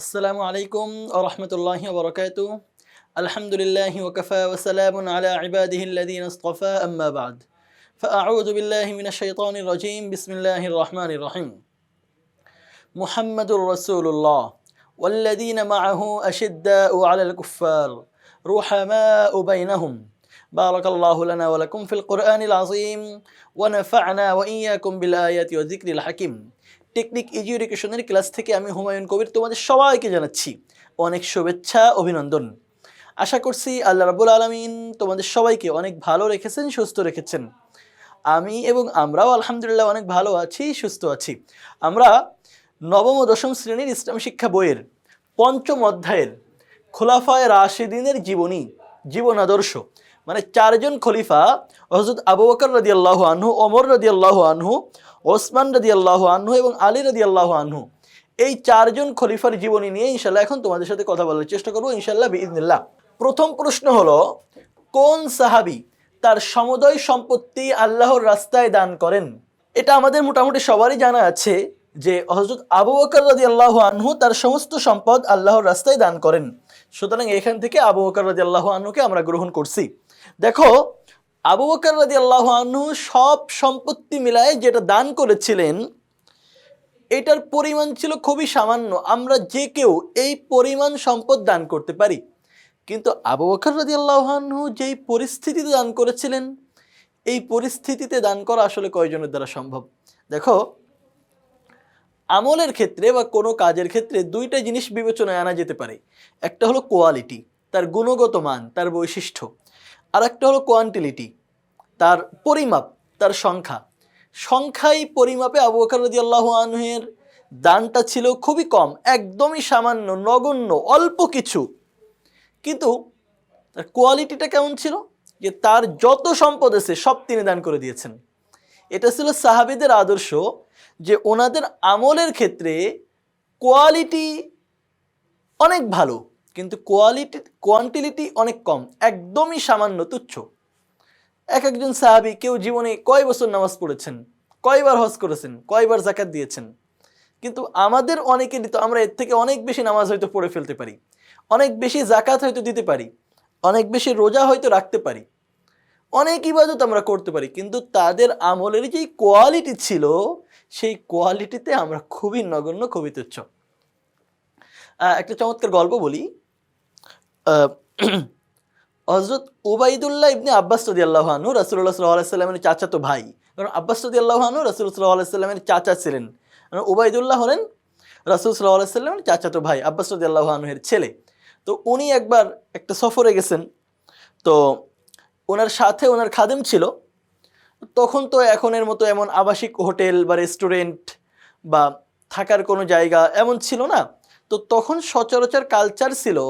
আসসালামু আলাইকুম ওয়া রাহমাতুল্লাহি ওয়া বারাকাতুহু। আলহামদুলিল্লাহি ওয়া কাফা ওয়া সালামুন আলা ইবাদিহিল্লাযীনা ইসতাফা আম্মা বা'দ। ফাআউযু বিল্লাহি মিনাশ শাইতানির রাজীম। বিসমিল্লাহির রাহমানির রাহিম। মুহাম্মাদুর রাসূলুল্লাহ ওয়াল্লাযীনা মা'আহু আশিদ্দাউ আলাল কুফফার রুহামাউ বাইনাহুম। বারাকাল্লাহু লানা ওয়া লাকুম ফিল কুরআনিল আযীম ওয়া নাফা'না ওয়া ইয়্যাকুম বিল আয়াতি ওয়া যিকরিল হাকীম। টেকনিক ইজি এডুকেশনের ক্লাস থেকে আমি হুমায়ুন কবির তোমাদের সবাইকে জানাচ্ছি অনেক শুভেচ্ছা, অভিনন্দন। আশা করছি আল্লাহ রাব্বুল আলামিন তোমাদের সবাইকে অনেক ভালো রেখেছেন, সুস্থ রেখেছেন। আমি এবং আমরাও আলহামদুলিল্লাহ অনেক ভালো আছি, সুস্থ আছি। আমরা নবম ও দশম শ্রেণীর ইসলাম শিক্ষা বইয়ের পঞ্চম অধ্যায়ের খোলাফায়ে রাশিদিনের জীবনী, জীবন আদর্শ, মানে চারজন খলিফা হযরত আবু বকর রাদিয়াল্লাহু আনহু, ওমর রাদিয়াল্লাহু আনহু, ওসমান রাদিয়াল্লাহু আনহু এবং আলী রাদিয়াল্লাহু আনহু, এই চারজন খলিফার জীবনী নিয়ে ইনশাআল্লাহ এখন তোমাদের সাথে কথা বলার চেষ্টা করব ইনশাআল্লাহ বিইذنিল্লাহ। প্রথম প্রশ্ন হলো, কোন সাহাবী তার সমুদয় সম্পত্তি আল্লাহর রাস্তায় দান করেন? এটা আমাদের মোটামুটি সবারই জানা আছে যে হযরত আবু বকর রাদিয়াল্লাহু আনহু তার সমস্ত সম্পদ আল্লাহর রাস্তায় দান করেন। সুতরাং এখান থেকে আবু বকর রাদিয়াল্লাহু আনহুকে আমরা গ্রহণ করছি। দেখো, আবু বকর রাদিয়াল্লাহু আনহু সব সম্পত্তি মিলায়ে যেটা দান করেছিলেন, এটার পরিমাণ ছিল খুবই সামান্য। আমরা যে কেউ এই পরিমাণ সম্পদ দান করতে পারি, কিন্তু আবু বকর রাদিয়াল্লাহু আনহু যেই পরিস্থিতিতে দান করেছিলেন, এই পরিস্থিতিতে দান করা আসলে কয়জনের দ্বারা সম্ভব? দেখো, আমলের ক্ষেত্রে বা কোনো কাজের ক্ষেত্রে দুইটা জিনিস বিবেচনায় আনা যেতে পারে। একটা হলো কোয়ালিটি, তার গুণগত মান, তার বৈশিষ্ট্য। আর একটা হলো কোয়ান্টিলিটি, তার পরিমাপ, তার সংখ্যা। সংখ্যাই পরিমাপে আবু বকর রাদিয়াল্লাহু আনহুর দানটা ছিল খুবই কম, একদমই সামান্য, নগণ্য, অল্প কিছু। কিন্তু তার কোয়ালিটিটা কেমন ছিল? যে তার যত সম্পদ আছে সব তিনি দান করে দিয়েছেন। এটা ছিল সাহাবীদের আদর্শ, যে ওনাদের আমলের ক্ষেত্রে কোয়ালিটি অনেক ভালো, কিন্তু কোয়ান্টিলিটি অনেক কম, একদমই সামান্য, তুচ্ছ। একজন সাহাবী, কেউ জীবনে কয় বছর নামাজ পড়েছেন, কয়বার হজ করেছেন, কয়বার যাকাত দিয়েছেন, কিন্তু আমাদের অনেকেরই তো আমরা এর থেকে অনেক বেশি নামাজ হয়তো পড়ে ফেলতে পারি, অনেক বেশি যাকাত হয়তো দিতে পারি, অনেক বেশি রোজা হয়তো রাখতে পারি, অনেক ইবাদত আমরা করতে পারি, কিন্তু তাদের আমলের যেই কোয়ালিটি ছিল, সেই কোয়ালিটিতে আমরা খুবই নগণ্য, খুবই তুচ্ছ। একটা চমৎকার গল্প বলি। হযরত উবাইদুল্লাহ ইবনে আব্বাস রাদিয়াল্লাহু আনহু রাসূলুল্লাহ সাল্লাল্লাহু আলাইহি ওয়াসাল্লামের চাচাতো ভাই। কারণ আব্বাস রাদিয়াল্লাহু আনহু রাসূল সাল্লাল্লাহু আলাইহি ওয়াসাল্লামের চাচা ছিলেন। মানে উবাইদুল্লাহ হলেন রাসূল সাল্লাল্লাহু আলাইহি ওয়াসাল্লামের চাচাতো ভাই, আব্বাস রাদিয়াল্লাহু আনহুর ছেলে। তো উনি একবার একটা সফরে গেছেন। তো ওনার সাথে ওনার খাদেম ছিল। তখন তো এখনের মতো এমন আবাসিক হোটেল বা রেস্টুরেন্ট বা থাকার কোনো জায়গা এমন ছিল না। তো তখন সচরাচর কালচার ছিল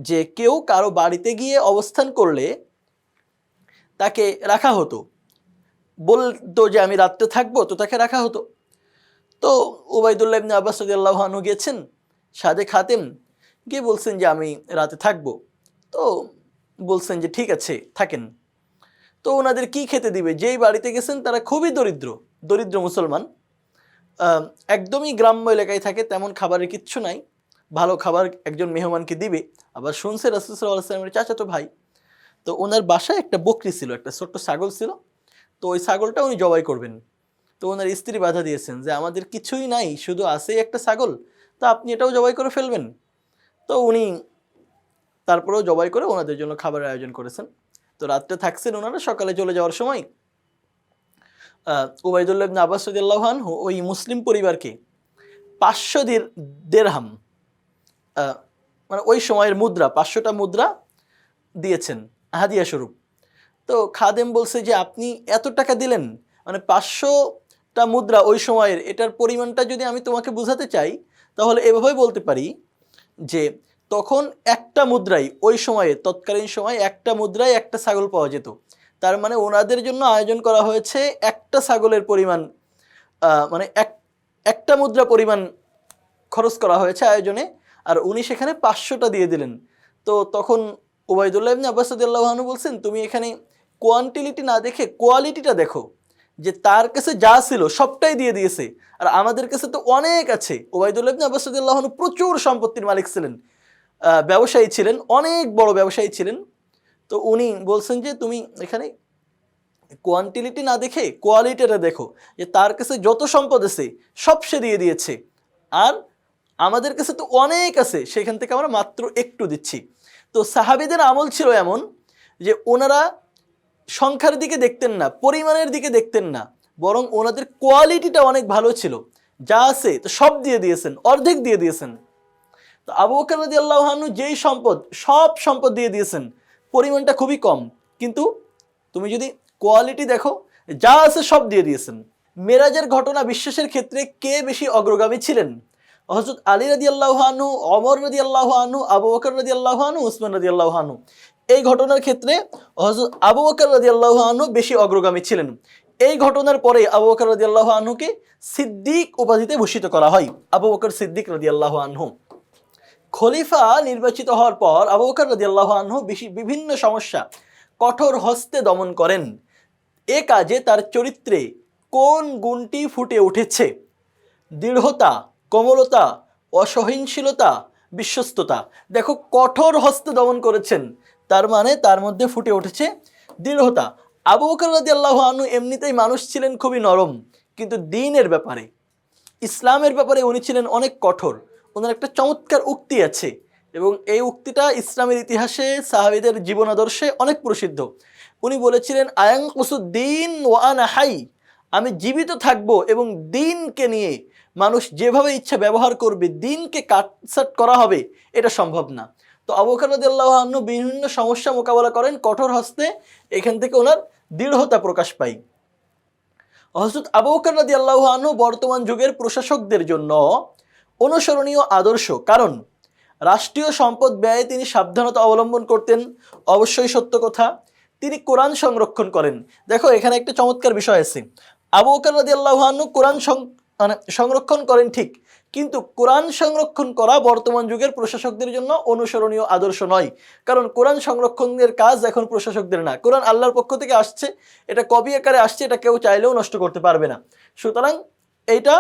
যে কেউ কারো বাড়িতে গিয়ে অবস্থান করলে তাকে রাখা হতো, বলতো যে আমি রাত্রে থাকবো, তো তাকে রাখা হতো। তো উবাইদুল্লাহ ইবনে আব্বাস রাদিয়াল্লাহু আনহু গিয়েছেন, সাথে খাতেম, গিয়ে বলছেন যে আমি রাতে থাকবো। তো বলছেন যে ঠিক আছে, থাকেন। তো ওনাদের কি খেতে দিবে? যেই বাড়িতে গেছেন তারা খুবই দরিদ্র, দরিদ্র মুসলমান, একদমই গ্রাম্য এলাকায় থাকে, তেমন খাবারের কিচ্ছু নাই। ভালো খাবার একজন মেহমানকে দিবে, আবার শুনছে রাসূল সাল্লাল্লাহু আলাইহি ওয়াসাল্লামের চাচাতো ভাই। তো ওনার বাসায় একটা বকরি ছিল, একটা ছোট্ট ছাগল ছিল। তো ওই ছাগলটা উনি জবাই করবেন। তো ওনার স্ত্রী বাধা দিয়েছেন যে আমাদের কিছুই নাই, শুধু আছেই একটা ছাগল, তো আপনি এটাও জবাই করে ফেলবেন? তো উনি তারপরেও জবাই করে ওনাদের জন্য খাবারের আয়োজন করেছেন। তো রাত্রে থাকছেন ওনারা, সকালে চলে যাওয়ার সময় উবাইদুল্লাহ ইবনে আব্বাস রাদিয়াল্লাহু আনহু ওই মুসলিম পরিবারকে 500 দিরহাম, মানে ওই সময়ের মুদ্রা, 500টা মুদ্রা দিয়েছেন হাদিয়া স্বরূপ। তো খাদেম বলছে যে আপনি এত টাকা দিলেন, মানে 500টা মুদ্রা ওই সময়ের, এটার পরিমাণটা যদি আমি তোমাকে বোঝাতে চাই, তাহলে এভাবেই বলতে পারি যে তখন একটা মুদ্রায়, ওই সময়ে তৎকালীন সময়ে একটা মুদ্রায় একটা ছাগল পাওয়া যেত। তার মানে ওনাদের জন্য আয়োজন করা হয়েছে একটা ছাগলের পরিমাণ, মানে একটা মুদ্রা পরিমাণ খরচ করা হয়েছে আয়োজনে, আর উনি সেখানে 500টা দিয়ে দিলেন। তো তখন উবাইদুল্লাহ ইবনে আব্বাস রাদিয়াল্লাহু আনহু বলছেন, তুমি এখানে কোয়ান্টিটি না দেখে কোয়ালিটিটা দেখো, যে তার কাছে যা ছিল সবটাই দিয়ে দিয়েছে, আর আমাদের কাছে তো অনেক আছে। উবাইদুল্লাহ ইবনে আব্বাস রাদিয়াল্লাহু আনহু প্রচুর সম্পত্তির মালিক ছিলেন, ব্যবসায়ী ছিলেন, অনেক বড় ব্যবসায়ী ছিলেন। তো উনি বলছেন যে তুমি এখানে কোয়ান্টিটি না দেখে কোয়ালিটিটা দেখো, যে তার কাছে যত সম্পদ আছে সব সে দিয়ে দিয়েছে, আর আমাদের কাছে তো অনেক আছে, সেখান থেকে আমরা মাত্র একটু দিচ্ছি। তো সাহাবীদের আমল ছিল এমন যে ওনারা সংখ্যার দিকে দেখতেন না, পরিমাণের দিকে দেখতেন না, বরং ওনাদের কোয়ালিটিটা অনেক ভালো ছিল। যা আছে তো সব দিয়ে দিয়েছেন, অর্ধেক দিয়ে দিয়েছেন। তো আবু বকর রাদিয়াল্লাহু আনহু যেই সম্পদ, সব সম্পদ দিয়ে দিয়েছেন, পরিমাণটা খুবই কম, কিন্তু তুমি যদি কোয়ালিটি দেখো, যা আছে সব দিয়ে দিয়েছেন। মেরাজের ঘটনা বিশ্বাসের ক্ষেত্রে কে বেশি অগ্রগামী ছিলেন? হযরত আলী রাদিয়াল্লাহু আনহু, ওমর রাদিয়াল্লাহু আনহু, আবু বকর রাদিয়াল্লাহু আনহু, উসমান রাদিয়াল্লাহু আনহু। এই ঘটনার ক্ষেত্রে হযরত আবু বকর রাদিয়াল্লাহু আনহু বেশি অগ্রগামী ছিলেন। এই ঘটনার পরে আবু বকর রাদিয়াল্লাহু আনহুকে সিদ্দিক উপাধিতে ভূষিত করা হয়, আবু বকর সিদ্দিক রাদিয়াল্লাহু আনহু। খলিফা নির্বাচিত হওয়ার পর আবু বকর রাদিয়াল্লাহু আনহু বিভিন্ন সমস্যা কঠোর হস্তে দমন করেন। এ কাজে তার চরিত্রে কোন গুণটি ফুটে উঠেছে? দৃঢ়তা, কোমলতা, অসহনশীলতা, বিশ্বস্ততা। দেখো, কঠোর হস্তে দমন করেছেন, তার মানে তার মধ্যে ফুটে উঠেছে দৃঢ়তা। আবু বকর রাদিয়াল্লাহু আনহু এমনিতেই মানুষ ছিলেন খুবই নরম, কিন্তু দ্বীনের ব্যাপারে, ইসলামের ব্যাপারে উনি ছিলেন অনেক কঠোর। ওনার একটা চমৎকার উক্তি আছে, এবং এই উক্তিটা ইসলামের ইতিহাসে সাহাবীদের জীবন আদর্শে অনেক প্রসিদ্ধ। উনি বলেছিলেন, আয়ানকুসুদ্দিন ওয়া আনা হাই, আমি জীবিত থাকবো এবং দ্বীনকে নিয়ে মানুষ যেভাবে ইচ্ছা ব্যবহার করবে, দ্বীনকে কাটছাট করা হবে, এটা সম্ভব না। তো আবু বকর রাদিয়াল্লাহু আনহু বিভিন্ন সমস্যা মোকাবেলা করেন কঠোর হস্তে, এখান থেকে ওনার দৃঢ়তা প্রকাশ পায়। হযরত আবু বকর রাদিয়াল্লাহু আনহু বর্তমান যুগের প্রশাসকদের জন্য অনুসরণীয় আদর্শ, কারণ রাষ্ট্রীয় সম্পদ ব্যয়ে তিনি সাবধানতা অবলম্বন করতেন, অবশ্যই সত্য কথা। তিনি কোরআন সংরক্ষণ করেন। দেখো, এখানে একটা চমৎকার বিষয় আছে। আবু বকর রাদিয়াল্লাহু আনহু কোরআন সংরক্ষণ করেন ঠিক, কিন্তু কোরআন সংরক্ষণ করা বর্তমান যুগের প্রশাসকদের জন্য অনুসরণীয় আদর্শ নয়। কারণ কোরআন সংরক্ষণের কাজ এখন প্রশাসকদের না, কোরআন আল্লাহর পক্ষ থেকে আসছে, এটা কপি আকারে আসছে, এটা কেউ চাইলেও নষ্ট করতে পারবে না। সুতরাং এইটা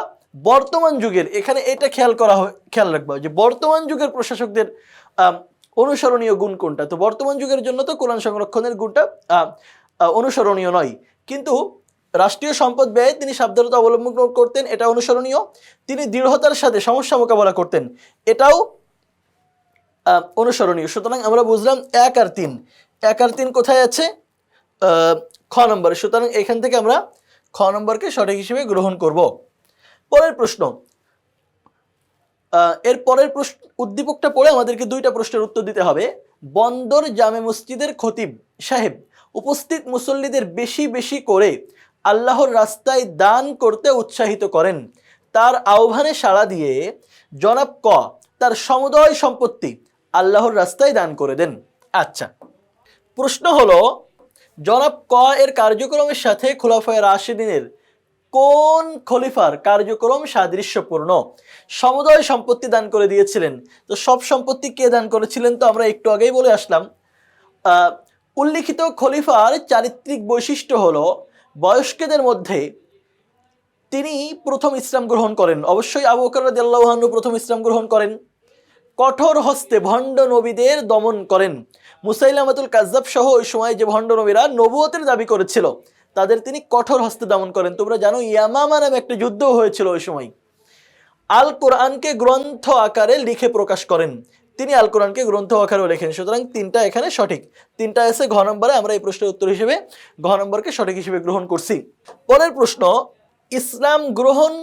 বর্তমান যুগের, এখানে এটা খেয়াল রাখবা যে বর্তমান যুগের প্রশাসকদের অনুসরণীয় গুণ কোনটা। তো বর্তমান যুগের জন্য তো কোরআন সংরক্ষণের গুণটা অনুসরণীয় নয়, কিন্তু রাষ্ট্রীয় সম্পদ ব্যয়ে তিনি সাবধানতা অবলম্বন করতেন, এটা অনুসরণীয়। তিনি দৃঢ়তার সাথে সমস্যা মোকাবেলা করতেন, এটাও অনুসরণীয়। সুতরাং আমরা বুঝলাম 1 আর 3, 1 আর 3 কোথায় আছে? খ নম্বরে। সুতরাং এখান থেকে আমরা খ নম্বরকে সঠিক হিসেবে গ্রহণ করব। পরের প্রশ্ন, এর পরের উদ্দীপকটা পড়ে আমাদেরকে 2টা প্রশ্নের উত্তর দিতে হবে। বন্দর জামে মসজিদের খতিব সাহেব উপস্থিত মুসল্লিদের বেশি বেশি করে আল্লাহর রাস্তায় দান করতে উৎসাহিত করেন। তার আহ্বানে সাড়া দিয়ে জনাব ক তার সমুদয় সম্পত্তি আল্লাহর রাস্তায় দান করে দেন। আচ্ছা, প্রশ্ন হলো, জনাব ক এর কার্যক্রমের সাথে খোলাফায়ে রাশিদিনের কোন খলিফার কার্যক্রম সাদৃশ্যপূর্ণ? সমুদয় সম্পত্তি দান করে দিয়েছিলেন। তো সব সম্পত্তি কে দান করেছিলেন? তো আমরা একটু আগেই বলে আসলাম। উল্লিখিত খলিফার চারিত্রিক বৈশিষ্ট্য হলো, বয়স্কদের মধ্যে তিনি প্রথম ইসলাম গ্রহণ করেন, অবশ্যই আবু বকর রাদিয়াল্লাহু আনহু প্রথম ইসলাম গ্রহণ করেন। কঠোর হস্তে ভণ্ড নবীদের দমন করেন। মুসাইলামাতুল কাজ্জাব সহ ওই সময় যে ভণ্ড নবীরা নবুয়তের দাবি করেছিল, তাদের তিনি কঠোর হস্তে দমন করেন। তোমরা জানো, ইয়ামামা নামে একটা যুদ্ধ হয়েছিল ওই সময়। আল কোরআনকে গ্রন্থ আকারে লিখে প্রকাশ করেন, তিনি আল কোরআনকে গ্রন্থ আকারেও লেখেন। সুতরাং 3টা এখানে সঠিক, 3টা এসে ঘ নম্বরে। আমরা এই প্রশ্নের উত্তর হিসেবে ঘ নম্বরকে সঠিক হিসেবে গ্রহণ করছি। পরের প্রশ্ন, ইসলাম গ্রহণ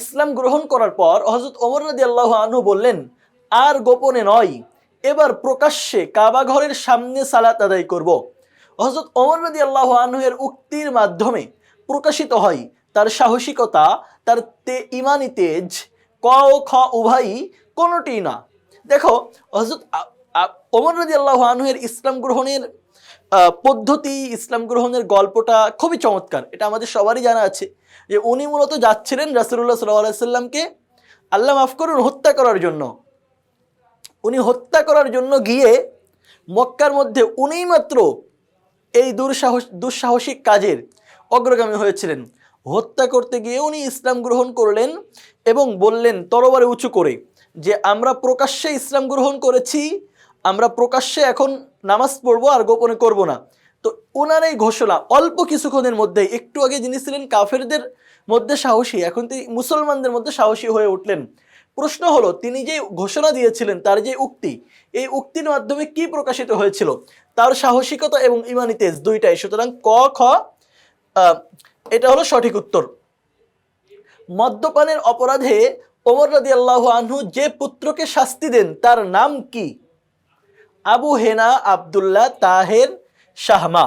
ইসলাম গ্রহণ করার পর হযরত ওমর রাদিয়াল্লাহু আনহু বললেন, আর গোপনে নয়, এবার প্রকাশ্যে কাবা ঘরের সামনে সালাত আদায় করব। হযরত ওমর রাদিয়াল্লাহু আনহু এর উক্তির মাধ্যমে প্রকাশিত হয় তার সাহসিকতা, তার ইমানি তেজ। ক ও খ উভয়ই কোনোটি না। দেখো, হযরত ওমর রাদিয়াল্লাহু আনহু এর ইসলাম গ্রহণের পদ্ধতি, ইসলাম গ্রহণের গল্পটা খুবই চমৎকার। এটা আমাদের সবারই জানা আছে যে উনি মূলত যাচ্ছিলেন রাসূলুল্লাহ সাল্লাল্লাহু আলাইহি সাল্লামকে, আল্লাহ মাফ করুন, হত্যা করার জন্য। উনি হত্যা করার জন্য গিয়ে মক্কার মধ্যে উনিই মাত্র এই দুঃসাহসিক কাজের অগ্রগামী হয়েছিলেন। হত্যা করতে গিয়ে উনি ইসলাম গ্রহণ করলেন এবং বললেন তরবারি উঁচু করে যে আমরা প্রকাশ্যে ইসলাম গ্রহণ করেছি, আমরা প্রকাশ্যে এখন নামাজ পড়বো আর গোপনে করব না। তো ওনার এই ঘোষণা অল্প কিছুক্ষণের মধ্যেই, একটু আগে যিনি ছিলেন কাফেরদের মধ্যে সাহসী, এখন তিনি মুসলমানদের মধ্যে সাহসী হয়ে উঠলেন। প্রশ্ন হলো, তিনি যে ঘোষণা দিয়েছিলেন, তার যে উক্তি, এই উক্তির মাধ্যমে কি প্রকাশিত হয়েছিল? তার সাহসিকতা এবং ইমানি তেজ দুইটাই। সুতরাং ক খ এটা হলো সঠিক উত্তর। মদ্যপানের অপরাধে ওমর রাদিয়াল্লাহু আনহু যে পুত্রকে শাস্তি দেন তার নাম কি? আবু হেনা, আব্দুল্লাহ, তাহের, শাহমা।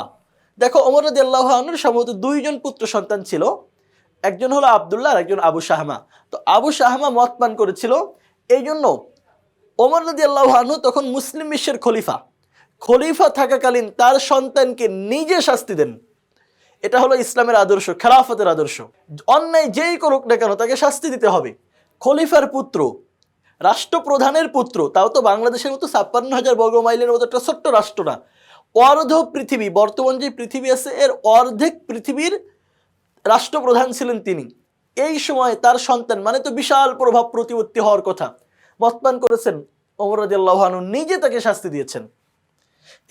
দেখো, ওমর রাদিয়াল্লাহু আনহুর সম্ভবত দুইজন পুত্র সন্তান ছিল, একজন হলো আব্দুল্লাহ আর একজন আবু শাহমা। তো আবু শাহমা মদ পান করেছিল, এই জন্য ওমর রাদিয়াল্লাহু আনহু তখন মুসলিম বিশ্বের খলিফা থাকাকালীন তার সন্তানকে নিজে শাস্তি দেন। এটা হলো ইসলামের আদর্শ, খেলাফতের আদর্শ। অন্যায় যেই করুক না কেন তাকে শাস্তি দিতে হবে। খলিফার পুত্র, রাষ্ট্রপ্রধানের পুত্র, তাও তো বাংলাদেশের মতো 56,000 বর্গ মাইলের মতো একটা ছোট্ট রাষ্ট্র না, অর্ধ পৃথিবী, বর্তমান যে পৃথিবী আছে এর অর্ধেক পৃথিবীর রাষ্ট্রপ্রধান ছিলেন তিনি। এই সময় তার সন্তান, মানে তো বিশাল প্রভাব প্রতিপত্তি হওয়ার কথা, মদপান করেছেন, ওমর রাদিয়াল্লাহু আনহু নিজে তাকে শাস্তি দিয়েছেন।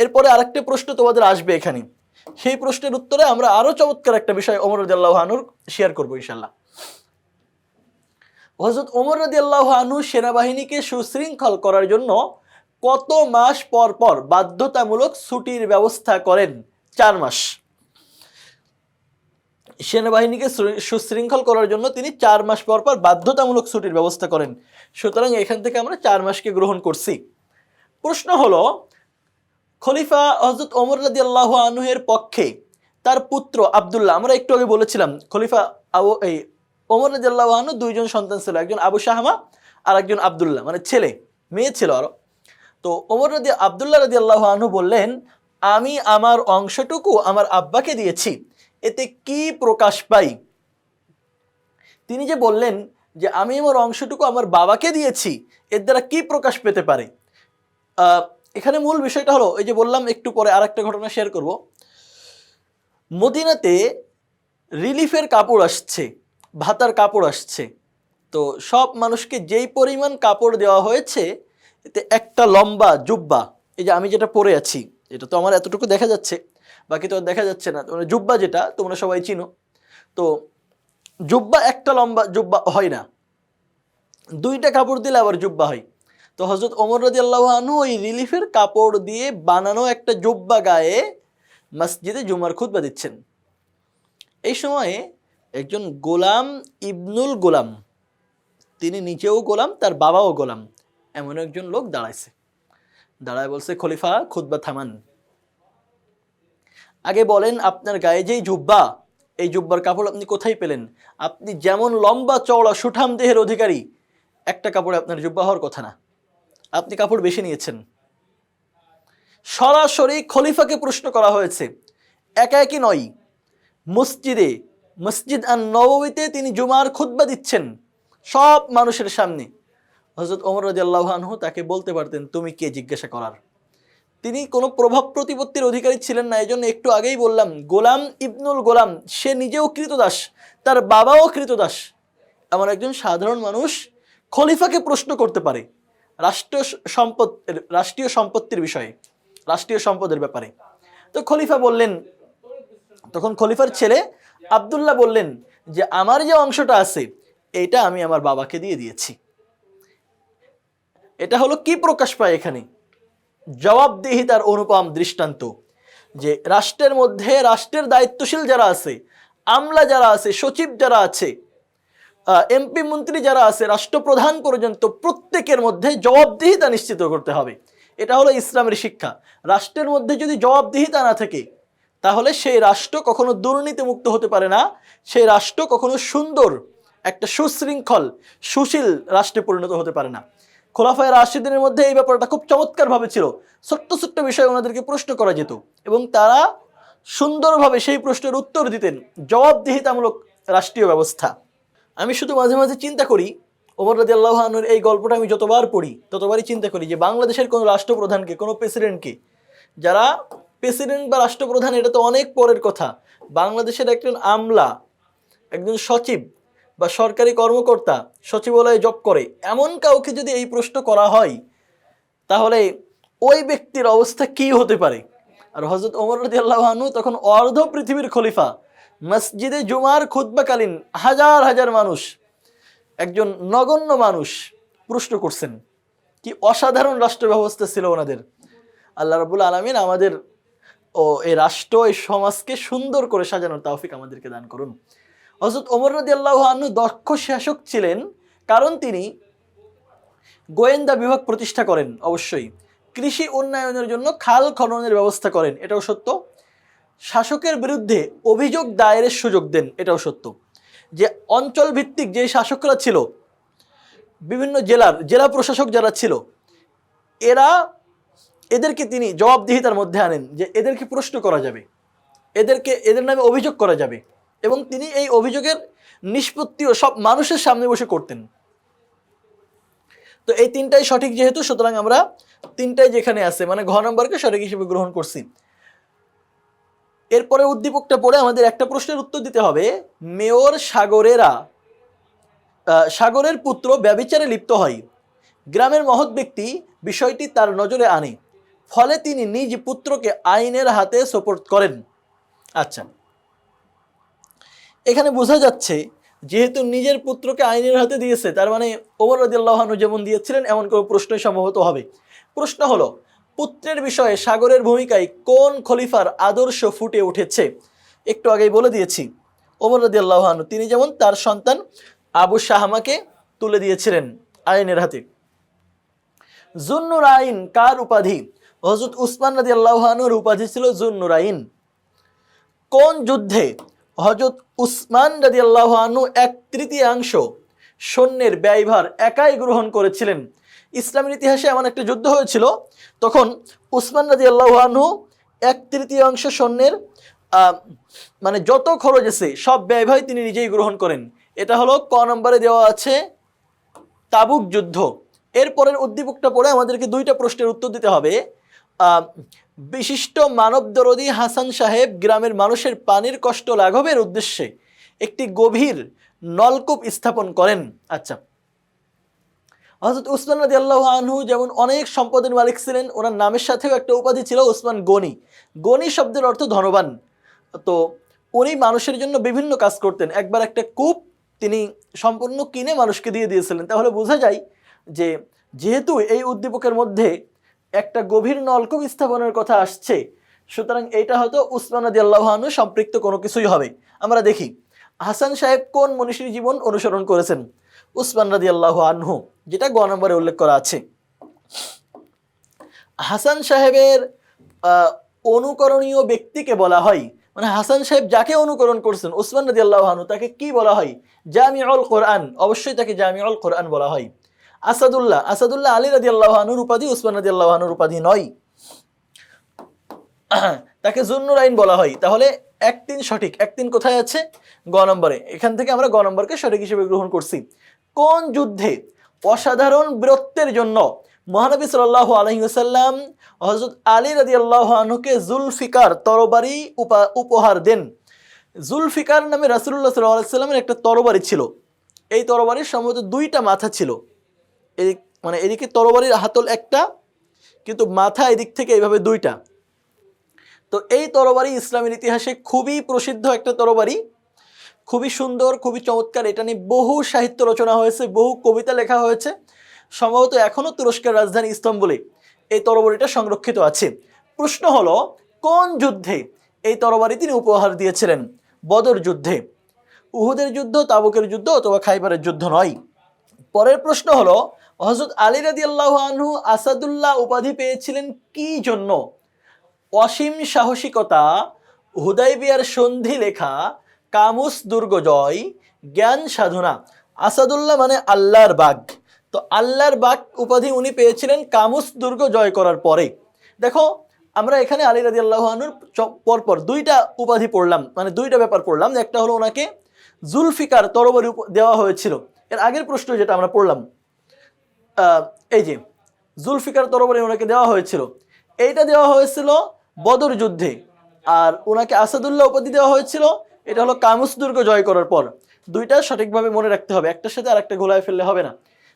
এরপরে আরেকটা প্রশ্ন তোমাদের আসবে এখানে, সেই প্রশ্নের উত্তরে আমরা আরো চমৎকার একটা বিষয় ওমর রাদিয়াল্লাহু আনহুর শেয়ার করবো ইনশাল্লাহ। হযরত ওমর রাদিয়াল্লাহু আনহু সেনাবাহিনীকে সুশৃঙ্খল করার জন্য কত মাস পর পর বাধ্যতামূলক ছুটির ব্যবস্থা করেন? 4 মাস। সেনাবাহিনীকে সুশৃঙ্খল করার জন্য তিনি 4 মাস পর পর বাধ্যতামূলক ছুটির ব্যবস্থা করেন। সুতরাং এখান থেকে আমরা 4 মাসকে গ্রহণ করছি। প্রশ্ন হলো, খলিফা হযরত ওমর রাদিয়াল্লাহু আনহু এর পক্ষে তার পুত্র আব্দুল্লাহ, আমরা একটু আগে বলেছিলাম খলিফা ওমর রাদিয়াল্লাহু আনহু দুইজন সন্তান ছিল, একজন আবু শাহমা আর একজন আব্দুল্লাহ, মানে ছেলে, মেয়ে ছিল আরো। তো আব্দুল্লাহ রাদিয়াল্লাহু আনহু বললেন, আমি আমার অংশটুকু আমার আব্বাকে দিয়েছি, এতে কি প্রকাশ পাই? তিনি যে বললেন যে আমি আমার অংশটুকু আমার বাবাকে দিয়েছি, এর দ্বারা কি প্রকাশ পেতে পারে? এখানে মূল বিষয়টা হলো, এই যে বললাম একটু পরে আরেকটা ঘটনা শেয়ার করব। মদিনাতে রিলিফের কাপড় আসছে, ভাতার কাপড় আসছে। তো সব মানুষকে যেই পরিমাণ কাপড় দেওয়া হয়েছে, এতে একটা লম্বা জুব্বা, এই যে আমি যেটা পরে আছি, এটা তো আমার এতটুকু দেখা যাচ্ছে, বাকি তো দেখা যাচ্ছে না, মানে জুব্বা যেটা তোমরা সবাই চিনো। তো জুব্বা একটা লম্বা জুব্বা হয় না, 2টা কাপড় দিলে আবার জুব্বা হয়। তো হযরত ওমর রাদিয়াল্লাহু আনহু ওই রিলিফের কাপড় দিয়ে বানানো একটা জুব্বা গায়ে মসজিদে জুমার খুতবা দিচ্ছেন। এই সময়ে একজন গোলাম ইবনুল গোলাম, তিনি নিজেও গোলাম, তার বাবাও গোলাম, এমন একজন লোক দাঁড়াইছে, দাঁড়ায় বলছে, খলিফা খুতবা থামান, আগে বলেন আপনার গায়ে যেই জুব্বা, এই জুব্বার কাপড় আপনি কোথায় পেলেন? আপনি যেমন লম্বা চওড়া সুঠাম দেহের অধিকারী, একটা কাপড়ে আপনার জুব্বা হওয়ার কথা না, আপনি কাপড় বেশি নিয়েছেন। সরাসরি খলিফাকে প্রশ্ন করা হয়েছে, একা একই নয়, মসজিদ আন-নববীতে তিনি জুমার খুতবা দিচ্ছেন সব মানুষের সামনে। হযরত ওমর রাদিয়াল্লাহু আনহু তাকে বলতে পারতেন, তুমি কে জিজ্ঞাসা করার? তিনি কোনো প্রভাব প্রতিপত্তির অধিকারী ছিলেন না। এই জন্য একটু আগেই বললাম, গোলাম ইবনুল গোলাম, সে নিজেও কৃতদাস, তার বাবাও কৃতদাস। এমন একজন সাধারণ মানুষ খলিফাকে প্রশ্ন করতে পারে রাষ্ট্রীয় সম্পত্তির বিষয়ে, রাষ্ট্রীয় সম্পদের ব্যাপারে। তো খলিফা বললেন, তখন খলিফার ছেলে আব্দুল্লাহ বললেন যে আমার যে অংশটা আছে এটা আমি আমার বাবাকে দিয়ে দিয়েছি। এটা হলো কি প্রকাশ পায় এখানে? জবাবদিহিতার অনুপম দৃষ্টান্ত, যে রাষ্ট্রের মধ্যে রাষ্ট্রের দায়িত্বশীল যারা আছে, আমলা যারা আছে, সচিব যারা আছে, এমপি মন্ত্রী যারা আছে, রাষ্ট্রপ্রধান পর্যন্ত প্রত্যেকের মধ্যে জবাবদিহিতা নিশ্চিত করতে হবে। এটা হলো ইসলামের শিক্ষা। রাষ্ট্রের মধ্যে যদি জবাবদিহিতা না থাকে, তাহলে সেই রাষ্ট্র কখনো দুর্নীতিমুক্ত হতে পারে না, সেই রাষ্ট্র কখনো সুন্দর একটা সুশৃঙ্খল সুশীল রাষ্ট্রে পরিণত হতে পারে না। খোলাফায়ে রাশিদিনের মধ্যে এই ব্যাপারটা খুব চমৎকারভাবে ছিল। ছোট্ট ছোট্ট বিষয়ে ওনাদেরকে প্রশ্ন করা যেত এবং তারা সুন্দরভাবে সেই প্রশ্নের উত্তর দিতেন। জবাবদিহিতামূলক রাষ্ট্রীয় ব্যবস্থা। আমি শুধু মাঝে মাঝে চিন্তা করি, ওমর রাদিয়াল্লাহু আনহুর এই গল্পটা আমি যতবার পড়ি ততবারই চিন্তা করি যে বাংলাদেশের কোনো রাষ্ট্রপ্রধানকে, কোনো প্রেসিডেন্টকে, যারা প্রেসিডেন্ট বা রাষ্ট্রপ্রধান এটা তো অনেক পরের কথা, বাংলাদেশের একজন আমলা, একজন সচিব বা সরকারি কর্মকর্তা সচিবালয়ে জব করে এমন কাউকে যদি এই প্রশ্ন করা হয় তাহলে ওই ব্যক্তির অবস্থা কি হতে পারে। আর হযরত ওমর রাদিয়াল্লাহু আনহু তখন অর্ধ পৃথিবীর খলিফা, মসজিদে জুমার খুতবাকালীন হাজার হাজার মানুষ, একজন নগণ্য মানুষ প্রশ্ন করছেন। কি অসাধারণ রাষ্ট্র ব্যবস্থা ছিল ওনাদের। আল্লাহ রাব্বুল আলামিন আমাদের এই রাষ্ট্র, এই সমাজকে সুন্দর করে সাজানোর তৌফিক আমাদেরকে দান করুন। হযরত ওমর রাদিয়াল্লাহু আনহু দক্ষ শাসক ছিলেন কারণ তিনি গোয়েন্দা বিভাগ প্রতিষ্ঠা করেন, অবশ্যই কৃষি উন্নয়নের জন্য খাল খননের ব্যবস্থা করেন, এটাও সত্য। শাসকের বিরুদ্ধে অভিযোগ দায়েরের সুযোগ দেন, এটাও সত্য। যে অঞ্চল ভিত্তিক যে শাসকরা ছিল, বিভিন্ন জেলা প্রশাসক যারা ছিল, এদেরকে তিনি জবাবদিহিতার মধ্যে আনেন, যে এদেরকে প্রশ্ন করা যাবে, এদের নামে অভিযোগ করা যাবে, এবং তিনি এই অভিযোগের নিষ্পত্তিও সব মানুষের সামনে বসে করতেন। তো এই তিনটাই সঠিক যেহেতু, সুতরাং আমরা তিনটাই যেখানে আছে মানে ঘ নম্বরকে সঠিক হিসেবে গ্রহণ করছি। এরপরে উদ্দীপকটা পড়ে আমাদের একটা প্রশ্নের উত্তর দিতে হবে। মেয়র সাগরের পুত্র ব্যভিচারে লিপ্ত হয়, গ্রামের মহৎ ব্যক্তি বিষয়টি তার নজরে আনে, ফলে তিনি নিজ পুত্রকে আইনের হাতে সোপর্দ করেন। আচ্ছা, এখানে বোঝা যাচ্ছে যেহেতু নিজের পুত্রকে আইনের হাতে দিয়েছে, তার মানে ওমর রাদিয়াল্লাহু আনহু যেমন দিয়েছিলেন এমন কোনো প্রশ্নই সম্ভবত হবে। প্রশ্ন হলো, পুত্রের বিষয়ে সাগরের ভূমিকায় কোন খলিফার আদর্শ ফুটে উঠেছে? একটু আগেই বলে দিয়েছি, ওমর রাদিয়াল্লাহু আনহু, তিনি যেমন তার সন্তান আবু শাহমাকে তুলে দিয়েছিলেন আইনের হাতে। জুন্নুরাইন কার উপাধি? হযরত উসমান রাদিয়াল্লাহু আনহুর উপাধি ছিল জুন্নুরাইন। কোন যুদ্ধে হযরত উসমান রাদিয়াল্লাহু আনহু 1/3 সৈন্যের ব্যয়ভার একাই গ্রহণ করেছিলেন? ইসলামের ইতিহাসে এমন একটা যুদ্ধ হয়েছিল, তখন উসমান রাদিয়াল্লাহু আনহু 1/3 সৈন্যের মানে যত খরচ আছে সব ব্যয়ভার তিনি নিজেই গ্রহণ করেন। এটা হলো ক নম্বরে দেওয়া আছে তাবুক যুদ্ধ। এরপরের উদ্দীপকটা পড়ে আমাদেরকে দুইটা প্রশ্নের উত্তর দিতে হবে। বিশিষ্ট মানবদরদী হাসান সাহেব গ্রামের মানুষের পানির কষ্ট লাঘবের উদ্দেশ্যে একটি গভীর নলকূপ স্থাপন করেন। আচ্ছা, হযরত উসমান রাদিয়াল্লাহু আনহু যেমন অনেক সম্পদের মালিক ছিলেন, ওনার নামের সাথেও একটা উপাধি ছিল উসমান গনি। গনি শব্দের অর্থ ধনবান। তো উনি মানুষের জন্য বিভিন্ন কাজ করতেন। একবার একটা কূপ তিনি সম্পূর্ণ কিনে মানুষকে দিয়ে দিয়েছিলেন। তাহলে বোঝা যায় যে যেহেতু এই উদ্দীপকের মধ্যে একটা গভীর নলকূপ স্থাপনের কথা আসছে, সুতরাং এইটা হয়তো উসমান রাদিয়াল্লাহু আনহু সম্পৃক্ত কোনো কিছুই হবে। আমরা দেখি হাসান সাহেব কোন মনীষীর জীবন অনুসরণ করেছেন? উসমান রাদিয়াল্লাহু আনহু, যেটা গ নম্বরে উল্লেখ করা আছে। হাসান সাহেবের অনুকরণীয় ব্যক্তিকে বলা হয়, মানে হাসান সাহেব যাকে অনুকরণ করছেন উসমান রাদিয়াল্লাহু আনহু, তাকে কি বলা হয়? জামিউল কোরআন, অবশ্যই তাকে জামিউল কোরআন বলা হয়। আসাদুল্লাহ আলী রাদিয়াল্লাহু আনহুর উপাধি, উসমান রাদিয়াল্লাহু আনহুর উপাধি নয়, তাকে জুন্নুরাইন বলা হয়। তাহলে 1-3 সঠিক। 1-3 কোথায় আছে? গ নম্বরে। এখান থেকে আমরা গ নম্বরকে সঠিক হিসেবে গ্রহণ করছি। কোন যুদ্ধে অসাধারণ বীরত্বের জন্য মহানবী সাল্লাল্লাহু আলাইহি ওয়াসাল্লাম হযরত আলী রাদিয়াল্লাহু আনহুকে জুলফিকার তরবারি উপহার দেন? জুলফিকার নামে রাসূলুল্লাহ সাল্লাল্লাহু আলাইহি ওয়াসাল্লামের একটা তরবারি ছিল। এই তরবারির সম্ভবত 2টা মাথা ছিল। মানে এদিকে তরবারির হাতল একটা, কিন্তু মাথা এদিক থেকে এইভাবে 2টা। তো এই তরবারি ইসলামের ইতিহাসে খুবই প্রসিদ্ধ একটা তরবারি, খুবই সুন্দর, খুবই চমৎকার। এটা নিয়ে বহু সাহিত্য রচনা হয়েছে, বহু কবিতা লেখা হয়েছে। সম্ভবত এখনও তুরস্কের রাজধানী ইস্তাম্বুলে এই তরবারিটা সংরক্ষিত আছে। প্রশ্ন হলো, কোন যুদ্ধে এই তরবারি তিনি উপহার দিয়েছিলেন? বদর যুদ্ধে, উহুদের যুদ্ধ, তাবুকের যুদ্ধ অথবা খাইবারের যুদ্ধ নয়। পরের প্রশ্ন হলো, হযরত আলী রাদিয়াল্লাহু আনহু আসাদুল্লাহ উপাধি পেয়েছিলেন কি জন্য? অসীম সাহসিকতা, হুদাইবিয়ার সন্ধি লেখা, কামুস দুর্গ জয়, জ্ঞান সাধনা। আসাদুল্লাহ মানে আল্লাহর বাঘ। তো আল্লাহর বাঘ উপাধি উনি পেয়েছিলেন কামুস দুর্গ জয় করার পরে। দেখো, আমরা এখানে আলী রাদিয়াল্লাহু আনহুর পরপর 2টা উপাধি পড়লাম, মানে 2টা ব্যাপার পড়লাম। একটা হলো ওনাকে জুলফিকার তরবারি দেওয়া হয়েছিল, এর আগের প্রশ্ন যেটা আমরা পড়লাম, এই যে জুলফিকার তরবারি ওনাকে দেওয়া হয়েছিল, এইটা দেওয়া হয়েছিল বদর যুদ্ধে, আর ওনাকে আসাদুল্লাহ উপাধি দেওয়া হয়েছিল এটা হলো কামুস দুর্গ জয় করার পর। দুইটা সঠিকভাবে মনে রাখতে হবে, একটার সাথে আর একটা গোলায় ফেললে হবে না।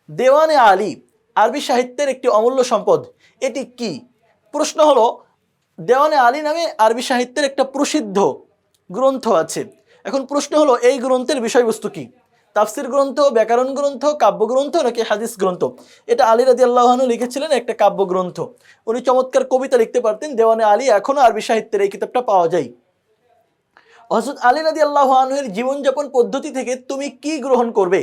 দেওয়ানে আলী আরবি সাহিত্যের একটি অমূল্য সম্পদ, এটি কি? প্রশ্ন হলো, দেওয়ানে আলী নামে আরবি সাহিত্যের একটা প্রসিদ্ধ গ্রন্থ আছে। এখন প্রশ্ন হলো, এই গ্রন্থের বিষয়বস্তু কি? তাফসির গ্রন্থ, ব্যাকরণ গ্রন্থ, কাব্যগ্রন্থ নাকি হাদিস গ্রন্থ? এটা আলী রাদিয়াল্লাহু আনহু লিখেছিলেন একটা কাব্যগ্রন্থ। উনি চমৎকার কবিতা লিখতে পারতেন। দেওয়ানে আলী এখনো আরবি সাহিত্যের এই কিতাবটা পাওয়া যায়। হযরত আলী রাদিয়াল্লাহু আনহুর জীবনযাপন পদ্ধতি থেকে তুমি কি গ্রহণ করবে?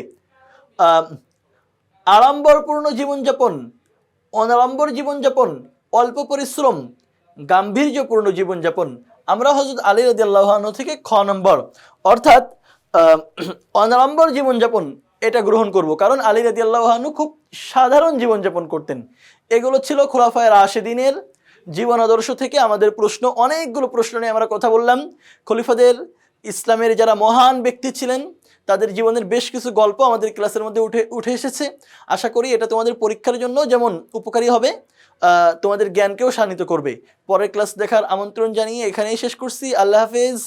আড়ম্বরপূর্ণ জীবনযাপন, অনাড়ম্বর জীবনযাপন, অল্প পরিশ্রম, গাম্ভীর্যপূর্ণ জীবনযাপন? আমরা হযরত আলী রাদিয়াল্লাহু আনহু থেকে খ নম্বর অর্থাৎ অনাড়ম্বর জীবনযাপন এটা গ্রহণ করব, কারণ আলী রাদিয়াল্লাহু আনহু খুব সাধারণ জীবনযাপন করতেন। এগুলো ছিল খুলাফায়ে রাশেদিনের জীবন আদর্শ থেকে আমাদের প্রশ্ন। অনেকগুলো প্রশ্ন নিয়ে আমরা কথা বললাম। খলিফাদের, ইসলামের যারা মহান ব্যক্তি ছিলেন তাদের জীবনের বেশ কিছু গল্প আমাদের ক্লাসের মধ্যে উঠে এসেছে। আশা করি এটা তোমাদের পরীক্ষার জন্য যেমন উপকারী হবে, তোমাদের জ্ঞানকেও শানিত করবে। পরের ক্লাস দেখার আমন্ত্রণ জানিয়ে এখানেই শেষ করছি। আল্লাহ হাফেজ,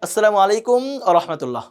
আসসালামু আলাইকুম ওয়া রাহমাতুল্লাহ।